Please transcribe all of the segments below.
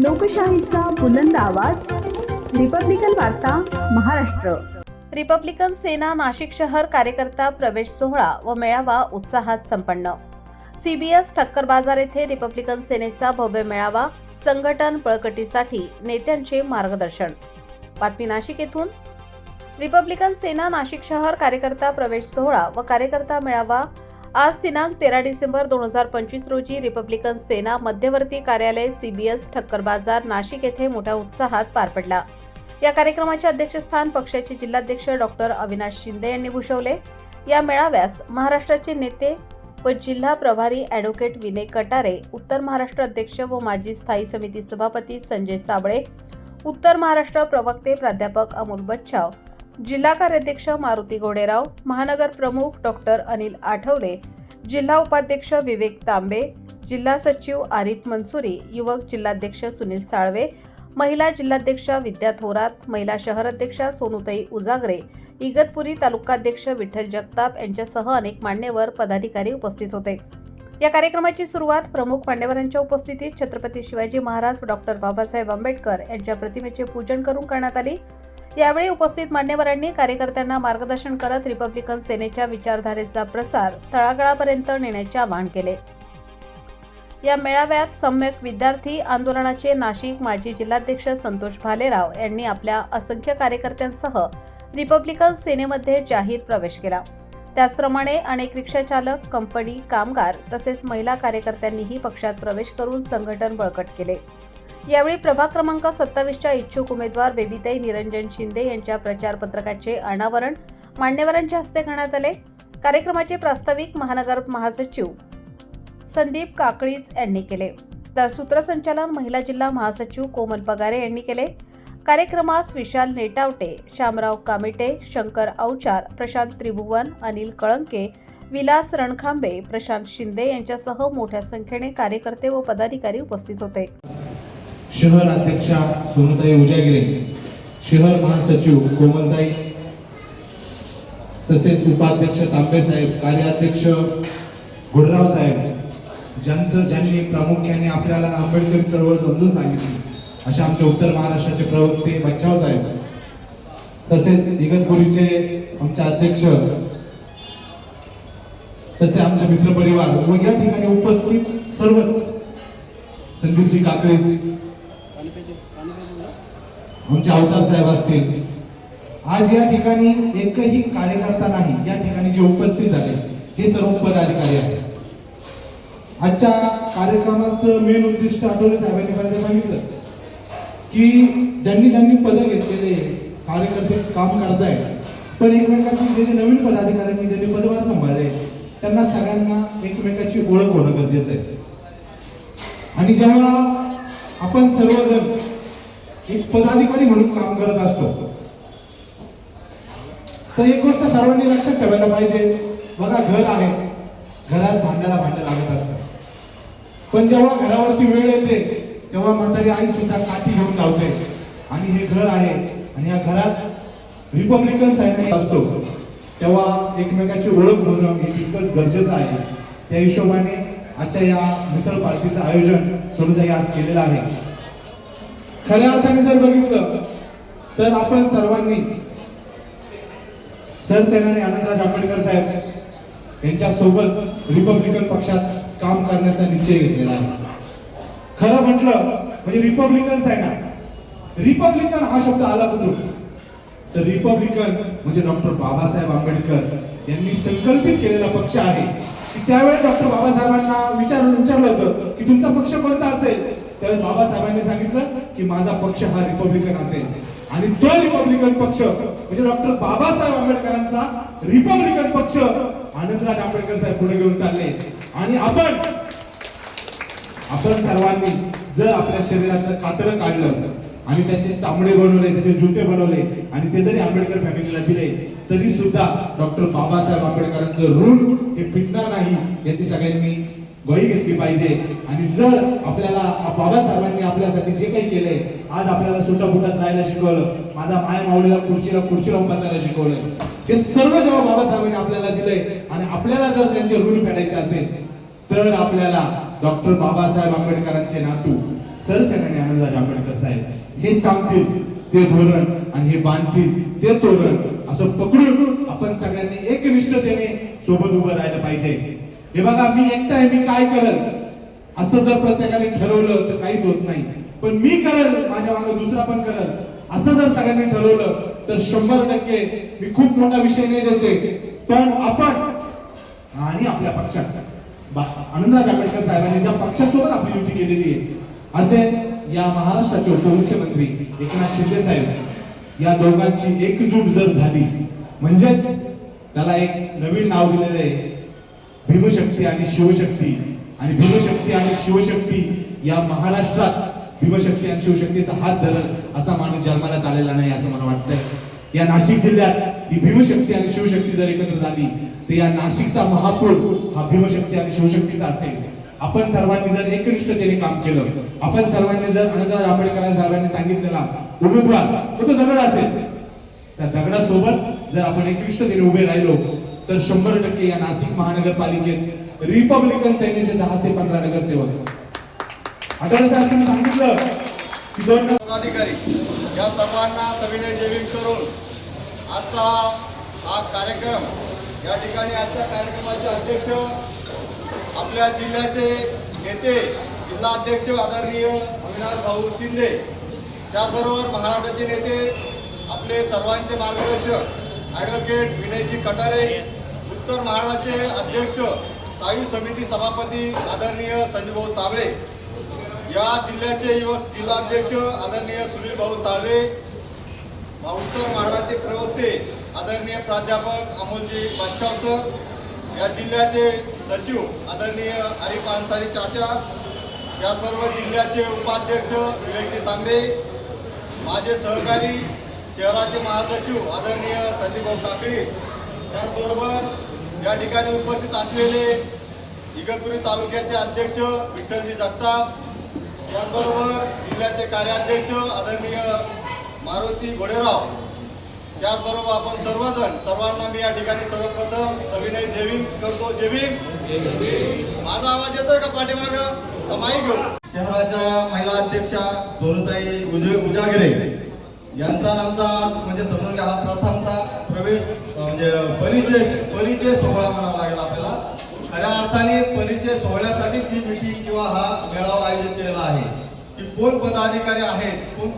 लोकशाहीचा बुलंद आवाज, रिपब्लिकन वार्ता महाराष्ट्र। रिपब्लिकन सेना नाशिक शहर कार्यकर्ता प्रवेश सोहळा व मेळावा उत्साहात संपन्न। CBS ठक्कर बाजार येथे रिपब्लिकन सेनेचा भव्य मेळावा, संघटन बळकटीसाठी नेत्यांचे मार्गदर्शन। बातमी नाशिक येथून। रिपब्लिकन सेना नाशिक शहर कार्यकर्ता प्रवेश सोहळा व कार्यकर्ता मेळावा आज दिनांक 13 डिसेंबर 2025 रोजी रिपब्लिकन सेना मध्यवर्ती कार्यालय CBS ठक्कर बाजार नाशिक येथे मोठ्या उत्साहात पार पडला। या कार्यक्रमाचे अध्यक्षस्थान पक्षाचे जिल्हाध्यक्ष डॉक्टर अविनाश शिंदे यांनी भूषवले। या मेळाव्यास महाराष्ट्राचे नेते व जिल्हा प्रभारी ॲडव्होकेट विनय कटारे, उत्तर महाराष्ट्र अध्यक्ष व माजी स्थायी समिती सभापती संजय साबळे, उत्तर महाराष्ट्र प्रवक्ते प्राध्यापक अमोल बच्छाव, जिल्हा कार्याध्यक्ष मारुती गोडेराव, महानगर प्रमुख डॉक्टर अनिल आठवले, जिल्हा उपाध्यक्ष विवेक तांबे, जिल्हा सचिव आरिफ मंसुरी, युवक जिल्हाध्यक्ष सुनील साळवे, महिला जिल्हाध्यक्ष विद्या थोरात, महिला शहराध्यक्षा सोनूताई उजागरे, इगतपुरी तालुकाध्यक्ष विठ्ठल जगताप यांच्यासह अनेक मान्यवर पदाधिकारी उपस्थित होते। या कार्यक्रमाची सुरुवात प्रमुख मान्यवरांच्या उपस्थितीत छत्रपती शिवाजी महाराज व डॉक्टर बाबासाहेब आंबेडकर यांच्या प्रतिमेचे पूजन करून करण्यात आली। यावेळी उपस्थित मान्यवरांनी कार्यकर्त्यांना मार्गदर्शन करत रिपब्लिकन सेनेच्या विचारधारेचा प्रसार तळागाळापर्यंत नेण्याचे आवाहन केले। या मेळाव्यात सम्यक विद्यार्थी आंदोलनाचे नाशिक माजी जिल्हाध्यक्ष संतोष भालेराव यांनी आपल्या असंख्य कार्यकर्त्यांसह रिपब्लिकन सेनेमध्ये जाहीर प्रवेश केला। त्याचप्रमाणे अनेक रिक्षा चालक, कंपनी कामगार तसेच महिला कार्यकर्त्यांनीही पक्षात प्रवेश करून संघटन बळकट केले। यावेळी प्रभाग क्रमांक 27च्या इच्छुक उमेदवार बेबीताई निरंजन शिंदे यांच्या प्रचार पत्रकाचे अनावरण मान्यवरांच्या हस्ते करण्यात आले। कार्यक्रमाचे प्रास्ताविक महानगर महासचिव संदीप काकळीज यांनी केले, तर सूत्रसंचालन महिला जिल्हा महासचिव कोमल पगारे यांनी केले। कार्यक्रमास विशाल नेटावटे, श्यामराव कामेटे, शंकर अवचार, प्रशांत त्रिभुवन, अनिल कळंके, विलास रणखांबे, प्रशांत शिंदे यांच्यासह मोठ्या संख्येने कार्यकर्ते व पदाधिकारी उपस्थित होते। शहर अध्यक्षा सोनूताई उजागिरे, शहर महासचिव कोमलताई, तसेच उपाध्यक्ष तांबे साहेब, कार्याध्यक्ष गोडराव साहेब, ज्यांनी प्रामुख्याने आपल्याला आंबेडकरी चळवळ समजून सांगितली अशा आमचे उत्तर महाराष्ट्राचे प्रवक्ते बच्छाव साहेब, तसेच इगतपुरीचे आमचे अध्यक्ष, तसे आमचे मित्रपरिवार व या ठिकाणी उपस्थित सर्वच, संदीपजी काकळीज, आमचे अवतार साहेब असतील। आज या ठिकाणी एकही कार्यकर्ता नाही, या ठिकाणी जे उपस्थित झाले हे सर्व पदाधिकारी आहेत। आजच्या कार्यक्रमाचं मेन उद्दिष्ट आठवले साहेबांनी पहिल्यांदा सांगितलंच की ज्यांनी पदं घेतलेले कार्यकर्ते काम करतायत, पण एकमेकांची जे नवीन पदाधिकाऱ्यांनी ज्यांनी पदभार सांभाळले त्यांना सगळ्यांना एकमेकाची ओळख होणं गरजेचं आहे। आणि जेव्हा आपण सर्वजण एक पदाधिकारी म्हणून काम करत असतो तर एक गोष्ट सर्वांनी लक्षात ठेवायला पाहिजे, बघा घर आहे, घरात भांड्याला भांडं लागत असतं, पण जेव्हा घरावरती वेळ येते तेव्हा म्हातारी आई सुद्धा काठी घेऊन धावते। आणि हे घर आहे आणि या घरात रिपब्लिकन सेना असतो, तेव्हा एकमेकाची ओळख होणं हे तितकंच गरजेचं आहे। त्या हिशोबाने आजच्या या मिसळ पार्टीचं आयोजन सोनूताई आज केलेलं आहे। खऱ्या अर्थाने जर बघितलं तर आपण सर्वांनी सरसेनानी आनंदराज आंबेडकर साहेब यांच्या सोबत रिपब्लिकन पक्षात काम करण्याचा निश्चय घेतलेला आहे। खरं म्हटलं म्हणजे रिपब्लिकन सेना, रिपब्लिकन हा शब्द आला कुठून, तर रिपब्लिकन म्हणजे डॉक्टर बाबासाहेब आंबेडकर यांनी संकल्पित केलेला पक्ष आहे। त्यावेळेस डॉक्टर बाबासाहेबांना विचारलं होतं की तुमचा पक्ष कोणता असेल, त्यावेळेस बाबासाहेबांनी सांगितलं की माझा पक्ष हा रिपब्लिकन असेल। आणि तो रिपब्लिकन पक्ष म्हणजे डॉक्टर बाबासाहेब आंबेडकरांचा रिपब्लिकन पक्ष आनंदराज आंबेडकर साहेब पुढे घेऊन चालले। आणि आपण सर्वांनी जर आपल्या शरीराचं कातडं काढलं आणि त्याचे चामडे बनवले, त्याचे जुते बनवले आणि ते जरी आंबेडकर फॅमिलीला दिले तरी सुद्धा डॉक्टर बाबासाहेब आंबेडकरांचं ऋण हे फिटणार नाही, याची सगळ्यांनी ग्वाही घेतली पाहिजे। आणि जर आपल्याला बाबासाहेबांनी आपल्यासाठी जे काही केलंय, आज आपल्याला सुटाफुटात राहायला शिकवलं, माझा माय माऊलीला खुर्चीला बसायला शिकवलंय, हे सर्व जेव्हा बाबासाहेबांनी आपल्याला दिलंय आणि आपल्याला जर त्यांचे ऋण फेडायचे असेल तर आपल्याला डॉक्टर बाबासाहेब आंबेडकरांचे नातू सरसेनानी आनंदराज आंबेडकर साहेब हे सांगतील ते धोरण आणि हे बांधतील ते तोरण असं पकडून आपण सगळ्यांनी एकनिष्ठतेने सोबत उभं राहायला पाहिजे. हे बघा, मी एकटा आहे, मी काय करल असं जर प्रत्येकाने ठरवलं तर काहीच होत नाही. पण मी करल, माझ्या मागे दुसरा पण करल असं जर सगळ्यांनी ठरवलं तर 100% मी खूप मोठा विषय नाही देते, पण आपण आणि आपल्या पक्षात आनंदराज आंबेडकर साहेबांनी ज्या पक्षासोबत आपली युती केलेली आहे असे या महाराष्ट्राचे उपमुख्यमंत्री एकनाथ शिंदे साहेब या दोघांची एकजूट जर झाली म्हणजेच त्याला एक नवीन नाव दिलेलं आहे भीमशक्ती आणि शिवशक्ती. आणि भीमशक्ती आणि शिवशक्ती या महाराष्ट्रात भीमशक्ती आणि शिवशक्तीचा हात धरल असा माणूस जन्माला चाललेला नाही असं मला वाटतंय. या नाशिक जिल्ह्यात ही भीमशक्ती आणि शिवशक्ती जर एकत्र झाली तर या नाशिकचा महापूर हा भीमशक्ती आणि शिवशक्तीचा असेल. आपण सर्वांनी जर एकनिष्ठतेने काम केलं, आपण सर्वांनी जर आनंदराज आंबेडकर साहेबांनी सांगितलेला उमेदवार तो दगड असेल, त्या दगडासोबत जर आपण एकनिष्ठतेने उभे राहिलो तर 100% या नाशिक महानगरपालिकेत रिपब्लिकन सेनेचे 10 ते 15 नगरसेवक. आठवले साहेब तुम्ही सांगितलं की 2 पदाधिकारी या सर्वांना सविनय जयभीम करून आजचा हा कार्यक्रम या ठिकाणी आजच्या कार्यक्रमाचे अध्यक्ष आपल्या जिल्ह्याचे नेते जिल्हा अध्यक्ष आदरणीय अविनाश भाऊ शिंदे, त्याचबरोबर महाराष्ट्राचे नेते आपले सर्वांचे मार्गदर्शक ॲडव्होकेट विनयजी कटारे, उत्तर महाराष्ट्राचे अध्यक्ष स्थायी समिती सभापती आदरणीय संजयभाऊ साबळे, या जिल्ह्याचे युवक जिल्हाध्यक्ष आदरणीय सुनील भाऊ साळवे, उत्तर महाराष्ट्राचे प्रवक्ते आदरणीय प्राध्यापक अमोलजी बादशाह सर, या जिल्ह्याचे सचिव आदरणीय आरिफ अन्सारी चाचा, त्याचबरोबर जिल्ह्याचे उपाध्यक्ष विवेकजी तांबे, माझे सहकारी शहराचे महासचिव आदरणीय संदीपभाऊ काकडी, त्याचबरोबर या ठिकाणी उपस्थित असलेले इगतपुरी तालुक्याचे अध्यक्ष विठ्ठलजी जगताप, त्याचबरोबर जिल्ह्याचे कार्याध्यक्ष आदरणीय मारुती घोडेराव, त्याचबरोबर आपण सर्वांना मी या ठिकाणी सर्वप्रथम सविनय जयभीम करतो. जयभीम. माझा आवाज येतोय का पाठीमागं? माईक घेऊ. शहराच्या महिला अध्यक्षा सोनताई उजागिरे यांचा आमचा म्हणजे समजून घ्या, हा प्रथमतः प्रवेश म्हणजे परिचय सोहळा म्हणावा लागेल आपल्याला. खऱ्या अर्थाने परिचय सोहळ्यासाठीच ही मीटिंग किंवा हा मेळावा आयोजित केलेला आहे की कोण पदाधिकारी आहेत, कोण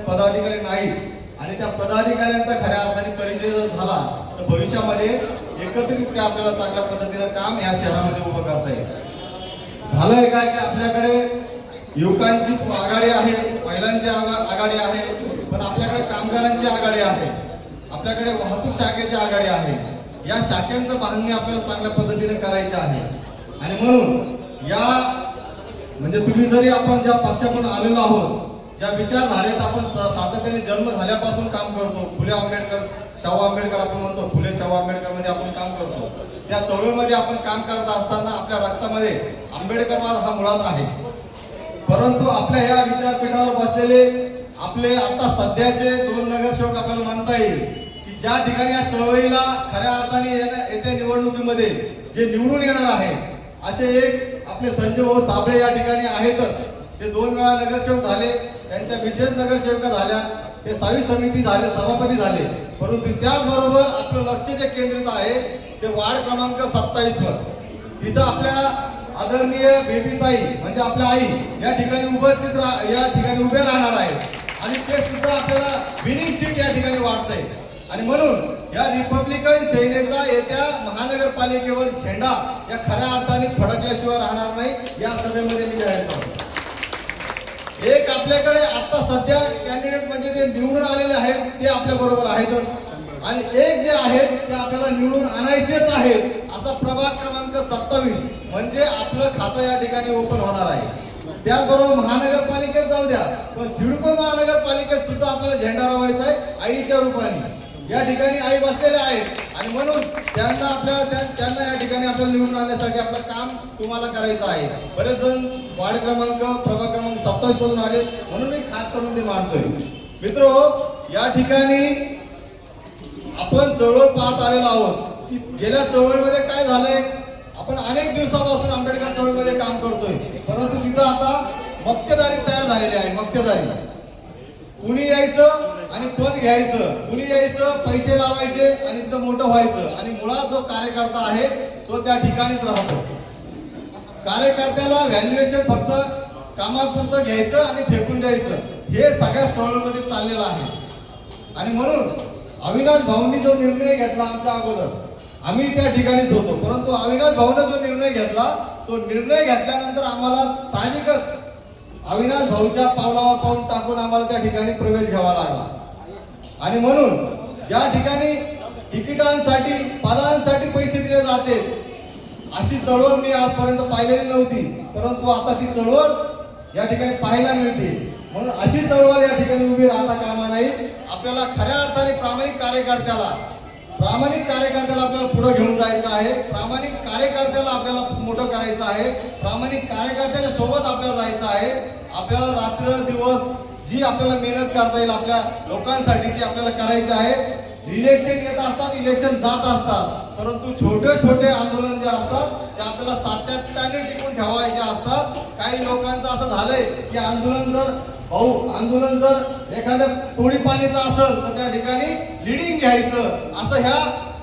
पदाधिकारी नाहीत, आणि त्या पदाधिकाऱ्यांचा खऱ्या अर्थाने परिचय जर झाला तर भविष्यामध्ये एकत्रित आपल्याला चांगल्या पद्धतीनं काम या शहरामध्ये उभं करता येईल. झालंय काय की आपल्याकडे युवकांची आघाडी आहे, महिलांची आघाडी आहे, पण आपल्याकडे कामगारांची आघाडी आहे, आपल्याकडे वाहतूक शाखेची आघाडी आहे. या शाखांचं बांधणी आपल्याला चांगल्या पद्धतीने करायची आहे. आणि म्हणून या म्हणजे तुम्ही जरी आपण ज्या पक्षातून आलेलो आहोत, ज्या विचारधारेत आपण सातत्याने जन्म झाल्यापासून काम करतो, फुले आंबेडकर शाहू आंबेडकर आपण म्हणतो, फुले शाहू आंबेडकर मध्ये आपण काम करतो, त्या चळवळीमध्ये आपण काम करत असताना आपल्या रक्तामध्ये आंबेडकरवाद हा मुळात आहे. परंतु आपल्या या विचारपीठावर बसलेले आपले आता सध्याचे 2 नगरसेवक आपल्याला म्हणता येईल की ज्या ठिकाणी या चळवळीला खऱ्या अर्थाने येत्या निवडणुकीमध्ये जे निवडून येणार आहे असे एक आपले संजय भाऊ साबळे या ठिकाणी आहेतच. ते 2 वेळा नगरसेवक झाले, त्यांच्या विशेष नगरसेवका झाल्या, ते स्थायी समिती झाले, सभापती झाले. परंतु त्याचबरोबर आपलं लक्ष जे केंद्रित आहे ते वार्ड क्रमांक 27 वर, तिथं आपल्या आदरणीय बेबीताई म्हणजे आपल्या आई या ठिकाणी या ठिकाणी उभे राहणार आहेत आणि ते सुद्धा आपल्याला विनिंग सीट या ठिकाणी वाटतंय. आणि म्हणून या रिपब्लिकन सेनेचा येत्या महानगरपालिकेवर झेंडा या खऱ्या अर्थाने फडकल्याशिवाय राहणार नाही. या सभेमध्ये मी जाहीर करतो. एक आपल्याकडे आता सध्या कॅन्डिडेट म्हणजे ते निवडून आलेले आहेत ते आपल्या बरोबर आहेतच, आणि एक जे आहेत ते आपल्याला निवडून आणायचेच आहेत असा प्रभाग क्रमांक 27 म्हणजे आपलं खातं या ठिकाणी ओपन होणार आहे. त्याचबरोबर महानगरपालिकेत जाऊ द्या, पण सिडको महानगरपालिकेत सुद्धा आपल्याला झेंडा रवायचा आहे आईच्या रूपाने. या ठिकाणी आई बसलेल्या आहेत आणि म्हणून त्यांना या ठिकाणी आपल्याला निवडून आणण्यासाठी आपलं काम तुम्हाला करायचं आहे. बरेच जण वार्ड क्रमांक प्रभाग क्रमांक 27 मधून आले म्हणून मी खास करून ते मानतोय. मित्र, या ठिकाणी आपण चळवळ पाहत आलेलो आहोत की गेल्या चळवळीमध्ये काय झालंय. आपण अनेक दिवसापासून आंबेडकर चळवळीमध्ये काम करतोय, परंतु तिथं आता मक्तेदारी तयार झालेली आहे. मक्तेदारी, कुणी यायचं आणि पद घ्यायचं, कुणी यायचं पैसे लावायचे आणि तिथं मोठं व्हायचं, आणि मुळात जो कार्यकर्ता आहे तो त्या ठिकाणीच राहतो. कार्यकर्त्याला व्हॅल्युएशन फक्त कामापुरतं घ्यायचं आणि फेकून द्यायचं, हे सगळ्या चळवळीमध्ये चाललेलं आहे. आणि म्हणून अविनाश भाऊंनी जो निर्णय घेतला आमच्या अगोदर, आम्ही त्या ठिकाणीच होतो, परंतु अविनाश भाऊने जो निर्णय घेतला, तो निर्णय घेतल्यानंतर आम्हाला साहजिकच अविनाश भाऊच्या पावलावर पाऊल टाकून आम्हाला त्या ठिकाणी प्रवेश घ्यावा लागला. आणि म्हणून ज्या ठिकाणी तिकिटांसाठी, पदांसाठी पैसे दिले जाते, अशी चळवळ मी आजपर्यंत पाहिलेली नव्हती, परंतु आता ती चळवळ या ठिकाणी पाहायला मिळते. म्हणून अशी चळवळ या ठिकाणी उभी राहता कामा नाही. आपल्याला खऱ्या अर्थाने प्रामाणिक कार्यकर्त्याला आपल्याला पुढे घेऊन जायचं आहे. प्रामाणिक कार्यकर्त्याला आपल्याला मोठं करायचं आहे. प्रामाणिक कार्यकर्त्याच्या सोबत आपल्याला राहायचं आहे. आपल्याला रात्र दिवस जी आपल्याला मेहनत करता येईल आपल्या लोकांसाठी, ती आपल्याला करायची आहे. इलेक्शन येत असतात, इलेक्शन जात असतात, परंतु छोटे छोटे आंदोलन जे असतात ते आपल्याला सातत्याने टिकून ठेवायचे असतात. काही लोकांचं असं झालंय की आंदोलन जर एखाद्या टोळी पाणीचं असेल तर त्या ठिकाणी लिडिंग घ्यायचं, असं ह्या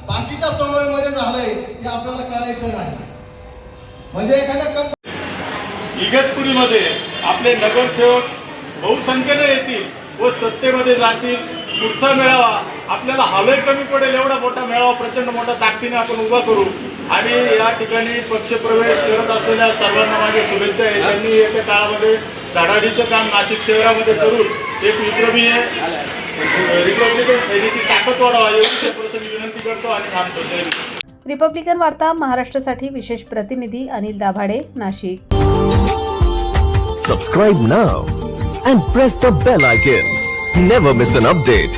बाकीच्या चळवळीमध्ये झालंय, हे आपल्याला करायचं नाही. म्हणजे एखाद्या इगतपुरीमध्ये आपले नगरसेवक बहुसंख्येने येतील व सत्तेमध्ये जातील. पुढचा मेळावा आपल्याला हालही कमी पडेल एवढा मोठा मेळावा प्रचंड मोठा ताकदीने आपण उभा करू. आणि या ठिकाणी पक्षप्रवेश करत असलेल्या सर्वांना माझ्या शुभेच्छा आहे. त्यांनी येत्या काळामध्ये धडाडीचं काम नाशिक शहरामध्ये करून एक विक्रमी रिपब्लिकन सैनिकाची ताकद वाढवा एवढी प्रसंगी विनंती करतो आणि थांबतो. रिपब्लिकन वार्ता महाराष्ट्रासाठी विशेष प्रतिनिधी Anil Dabhade, Nashik. Subscribe now and press the bell icon. Never miss an update.